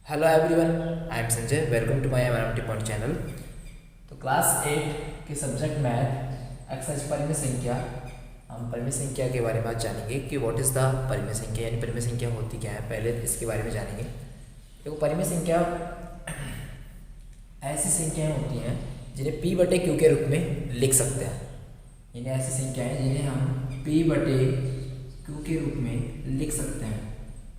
Hello everyone, I am Sanjay. Welcome to my MRMT point channel. तो class 8 के subject math exercise परिमेय संख्या, हम परिमेय संख्या के बारे में आज जानेंगे कि व्हाट इज़ द परिमेय संख्या, यानी परिमेय संख्या होती क्या है। पहले इसके बारे में जानेंगे। देखो, परिमेय संख्या ऐसी संख्याएं होती हैं जिन्हें p बटे q के रूप में लिख सकते हैं। यानी ऐसी संख्याएं जिन्हें हम p बटे q के रूप में लिख सकते हैं,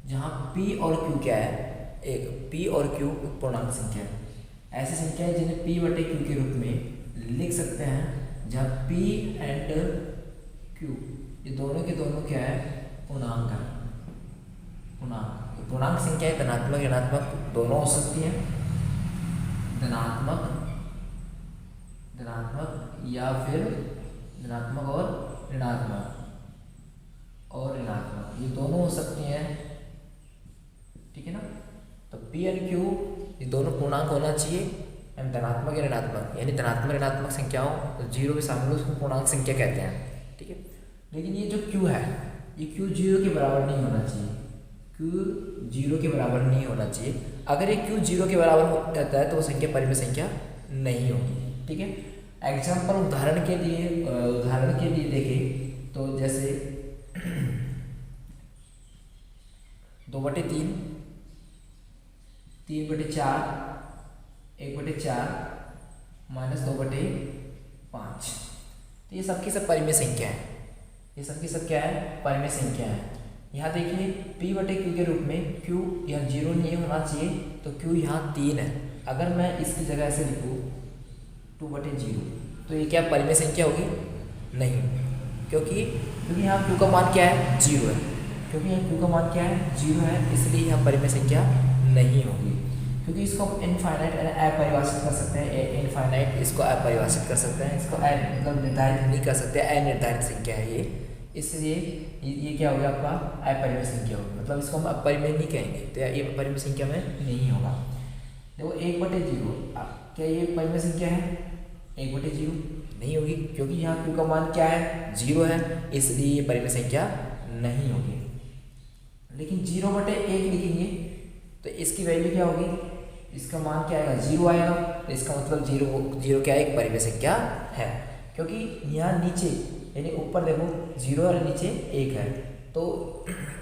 जहाँ p और q क्या है, एक p और q पूर्णांक संख्या है। ऐसी संख्याएं जिन्हें p बटे q के रूप में लिख सकते हैं, जहाँ p एंड q ये दोनों के दोनों क्या है, पूर्णांक है। पूर्णांक संख्याएं धनात्मक ऋणात्मक दोनों हो सकती हैं। धनात्मक या फिर धनात्मक और ऋणात्मक ये दोनों हो सकती हैं, ठीक है ना। तो p और q ये दोनों पूर्णांक होना चाहिए, एंड धनात्मक या ऋणात्मक, यानी धनात्मक ऋणात्मक संख्याओं जीरो में शामिल उसको पूर्णांक संख्या कहते हैं, ठीक है। लेकिन ये जो q है, ये q जीरो के बराबर नहीं होना चाहिए। q जीरो के बराबर नहीं होना चाहिए। अगर ये q जीरो के बराबर हो जाता है तो वो संख्या परिमेय संख्या नहीं होगी, ठीक है। एग्जाम्पल उदाहरण के लिए देखें तो जैसे 2/3, 3/4, 1/4 माइनस 2/5, तो ये सबकी सब परिमेय संख्या है। ये सबकी सब क्या है, परिमेय संख्या है। यहाँ देखिए p बटे q के रूप में q यहाँ जीरो नहीं होना चाहिए, तो q यहाँ 3 है। अगर मैं इसकी जगह ऐसे लिखूँ 2/0, तो ये क्या परिमेय संख्या होगी? नहीं, क्योंकि यहाँ q का मान क्या है, 0 है। क्योंकि यहाँ q का मान क्या है, 0 है, इसलिए यहाँ परिमेय संख्या नहीं होगी। क्योंकि इसको हम इनफाइनाइट अपरिभाषित कर सकते हैं, इनफाइनाइट इसको अपरिभाषित कर सकते हैं, इसको मतलब निर्धारित नहीं कर सकते, अनिर्धारित संख्या है ये, इसलिए ये क्या हो गया आपका अपरिमेय संख्या होगी। मतलब इसको हम अपरिमेय नहीं कहेंगे, तो ये परिमेय संख्या में नहीं होगा। देखो 1/0 क्या ये परिमेय संख्या है? 1/0 नहीं होगी, क्योंकि यहाँ q का मान क्या है, 0 है, इसलिए ये परिमेय संख्या नहीं होगी। लेकिन 0/1 लिखेंगे तो इसकी वैल्यू क्या होगी, इसका मान क्या आएगा, 0 आएगा। तो इसका मतलब 0 क्या है, एक परिमेय संख्या है। क्योंकि यहाँ नीचे यानी ऊपर देखो 0 और नीचे 1 है, तो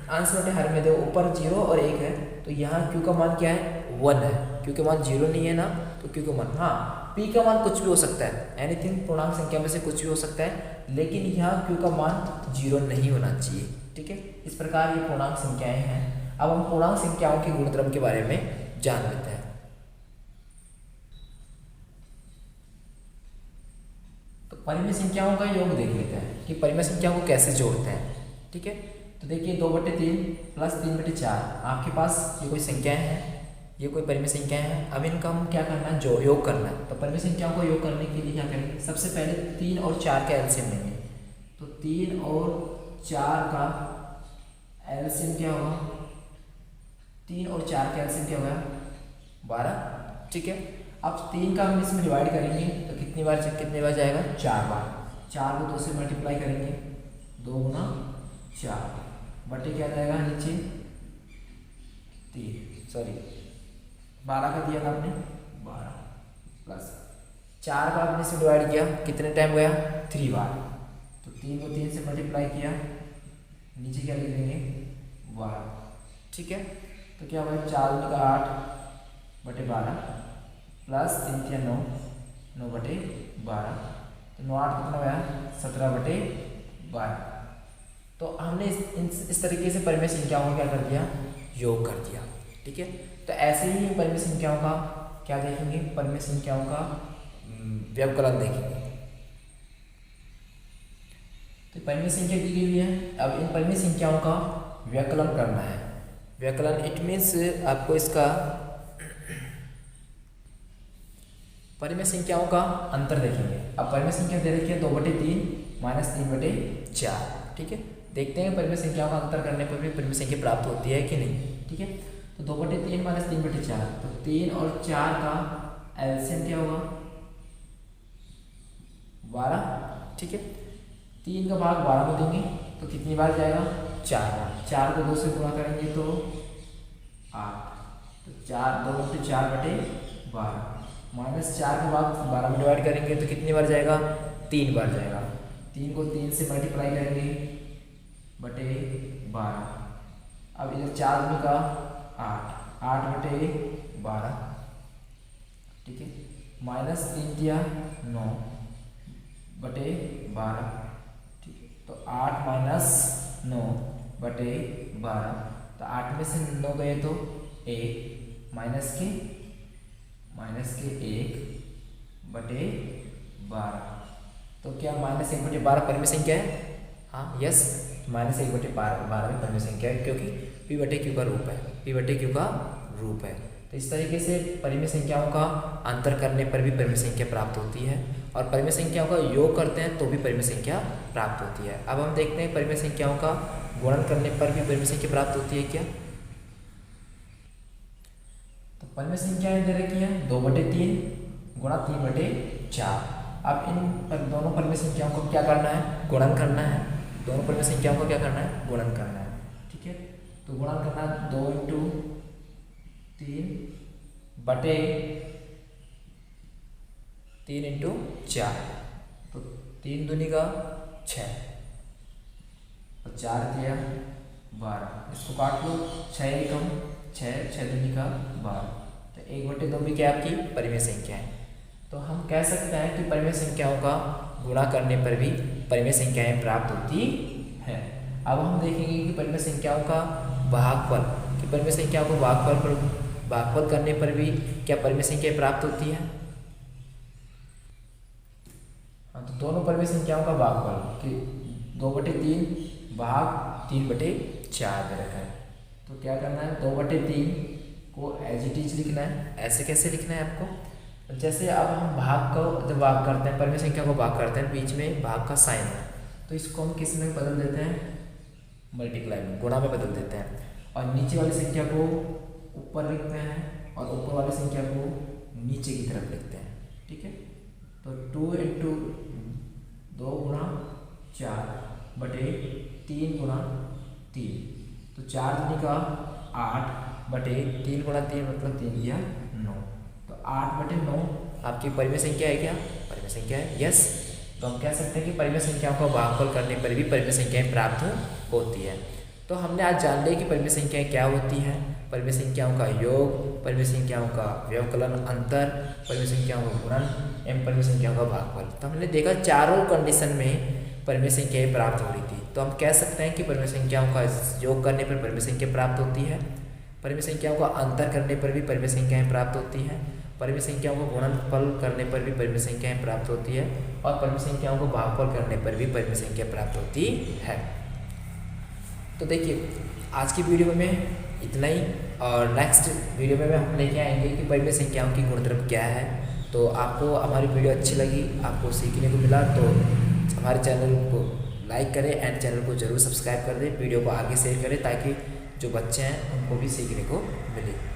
अंश बटे हर में देखो ऊपर 0 और 1 है, तो यहाँ q का मान क्या है, 1 है। q का मान 0 नहीं है ना, तो q का मान, हाँ p का मान कुछ भी हो सकता है, एनीथिंग पूर्णांक संख्या में से कुछ भी हो सकता है, लेकिन यहाँ q का मान 0 नहीं होना चाहिए, ठीक है। इस प्रकार ये पूर्णांक संख्याएं हैं। अब हम पूर्णांक संख्याओं के गुणधर्म के बारे में जान लेते हैं। तो परिमेय संख्याओं का योग देख लेते हैं कि परिमेय संख्याओं को कैसे जोड़ते हैं, ठीक है। तो देखिए 2/3 प्लस 3/4 आपके पास ये कोई संख्याएं हैं, ये कोई परिमेय संख्याएं हैं। अब इनका हम क्या करना है, जो योग करना है। तो परिमेय संख्याओं को योग करने के लिए क्या करेंगे, सबसे पहले 3 और 4 का एलसीएम लेंगे। तो 3 और 4 का एलसीएम क्या होगा, 3 और 4 का एलसीएम क्या होगा, 12, ठीक है। अब 3 का हम इसमें डिवाइड करेंगे तो कितनी बार जाएगा, 4 बार। 4 को 2 से मल्टीप्लाई करेंगे, 2 गुना 4 बटे क्या जाएगा नीचे 12 का दिया था आपने, 12 प्लस 4 का आपने इसमें डिवाइड किया, कितने टाइम गया, 3 बार। तो 3 को 3 से मल्टीप्लाई किया, नीचे क्या लिख देंगे, 12, ठीक है। तो क्या होगा, 4 का 8 बटे 12 प्लस 3 या 9, 9 बटे 12, तो 9 8 कितना गया, 17 बटे 12। तो हमने इस तरीके से परिमेय संख्याओं का क्या कर दिया, योग कर दिया, ठीक है। तो ऐसे ही परिमेय संख्याओं का क्या देखेंगे, परिमेय संख्याओं का व्यवकलन देखेंगे। तो परिमेय संख्या दी गई है, अब इन परिमेय संख्याओं का व्यवकलन करना है। व्यवकलन इट मीन्स आपको इसका परिमेय संख्याओं का अंतर देखेंगे। अब परिमेय संख्या दे रखी है 2/3 माइनस 3/4, ठीक है। देखते हैं परिमेय संख्याओं का अंतर करने पर भी परिमेय संख्या प्राप्त होती है कि नहीं, ठीक है। तो 2/3 माइनस 3/4, तो 3 और 4 का एलसीएम क्या होगा, 12, ठीक है। 3 का भाग 12 को देंगे तो कितनी बार जाएगा, 4 बार। 4 को 2 से गुणा करेंगे तो 8, तो 2×4/12 -4 के बाद 12 में डिवाइड करेंगे तो कितनी बार जाएगा, 3 बार जाएगा। 3 को 3 से मल्टीप्लाई करेंगे बटे 12। अब इधर 4 दूनी का 8/12, ठीक है। -3 दिया 9/12, ठीक है। तो 8 - 9/12, तो 8 में से 9 गए तो 1 माइनस के 1/12। तो क्या -1/12 परिमेय संख्या है? हाँ, यस, -1/12 भी परिमेय संख्या है, क्योंकि P/Q का रूप है, P/Q का रूप है। तो इस तरीके से परिमेय संख्याओं का अंतर करने पर भी परिमेय संख्या प्राप्त होती है, और परिमेय संख्याओं का योग करते हैं तो भी परिमेय संख्या प्राप्त होती है। अब हम देखते हैं परिमेय संख्याओं का गुणन करने पर भी परिमेय संख्या प्राप्त होती है क्या। तो परिमेय संख्याएं दे रखी हैं 2/3 गुणा 3/4। अब इन दोनों परिमेय संख्याओं को क्या करना है, गुणन करना है। दोनों परिमेय संख्याओं को क्या करना है, गुणन करना है, ठीक है। तो गुणन करना 2 × 3 बटे 3 × 4, तो 3 दूनी का 6 और 4 दिया 12। इसको काट लो, 6 कम 6 दूनी का 12, तो 1/2 भी क्या आपकी परिमेय संख्या है। तो हम कह सकते हैं कि परिमेय संख्याओं का गुणा करने पर भी परिमेय संख्याएं प्राप्त होती है। अब हम देखेंगे कि परिमेय संख्याओं का भागफल, कि परिमेय संख्याओं को भागफल करने पर भी क्या परिमेय संख्याएं प्राप्त होती है। हाँ, तो दोनों परिमेय संख्याओं का भागफल कि 2/3 भाग 3/4 दे रखा है। तो क्या करना है, 2/3 को एज इट इज लिखना है। ऐसे कैसे लिखना है आपको, जैसे अब हम भाग को जब भाग करते हैं, परिमेय संख्या को भाग करते हैं, बीच में भाग का साइन है, तो इसको हम किस में बदल देते हैं, मल्टीप्लाई में, गुणा में बदल देते हैं, और नीचे वाली संख्या को ऊपर लिखते हैं और ऊपर वाली संख्या को नीचे की तरफ लिखते हैं, ठीक है। तो 2 × 2 × 4/3 × 3, तो 4 दूनी का 8/3 × 3 मतलब 3 दिया 9, तो 8/9 आपकी परिमेय संख्या है क्या, परिमेय संख्या है, यस। तो हम कह सकते हैं कि परिमेय संख्याओं का भागफल करने पर भी परिमेय संख्याएं प्राप्त होती है। तो हमने आज जान लिया कि परिमेय संख्याएं क्या होती हैं, परिमेय संख्याओं का योग, परिमेय संख्याओं का व्यवकलन अंतर, परिमेय संख्याओं का गुणन एवं परिमेय संख्याओं का भागफल। तो हमने देखा चारों कंडीशन में परिमेय संख्याएं प्राप्त हो रही थी। तो हम कह सकते हैं कि परिमेय संख्याओं का योग करने पर परिमेय संख्या प्राप्त होती है, परिमेय संख्याओं का अंतर करने पर भी परिमेय संख्याएं प्राप्त होती हैं, परिमेय संख्याओं को गुणनफल करने पर भी परिमेय संख्याएं प्राप्त होती है, और परिमेय संख्याओं को भागफल करने पर भी परिमेय संख्या प्राप्त होती है। तो देखिए, आज की वीडियो में इतना ही, और नेक्स्ट वीडियो में हम लेके आएंगे कि परिमेय संख्याओं की गुणधर्म क्या है। तो आपको हमारी वीडियो अच्छी लगी, आपको सीखने को मिला, तो हमारे चैनल को लाइक करें एंड चैनल को जरूर सब्सक्राइब कर दें, वीडियो को आगे शेयर करें ताकि जो बच्चे हैं उनको भी सीखने को मिले।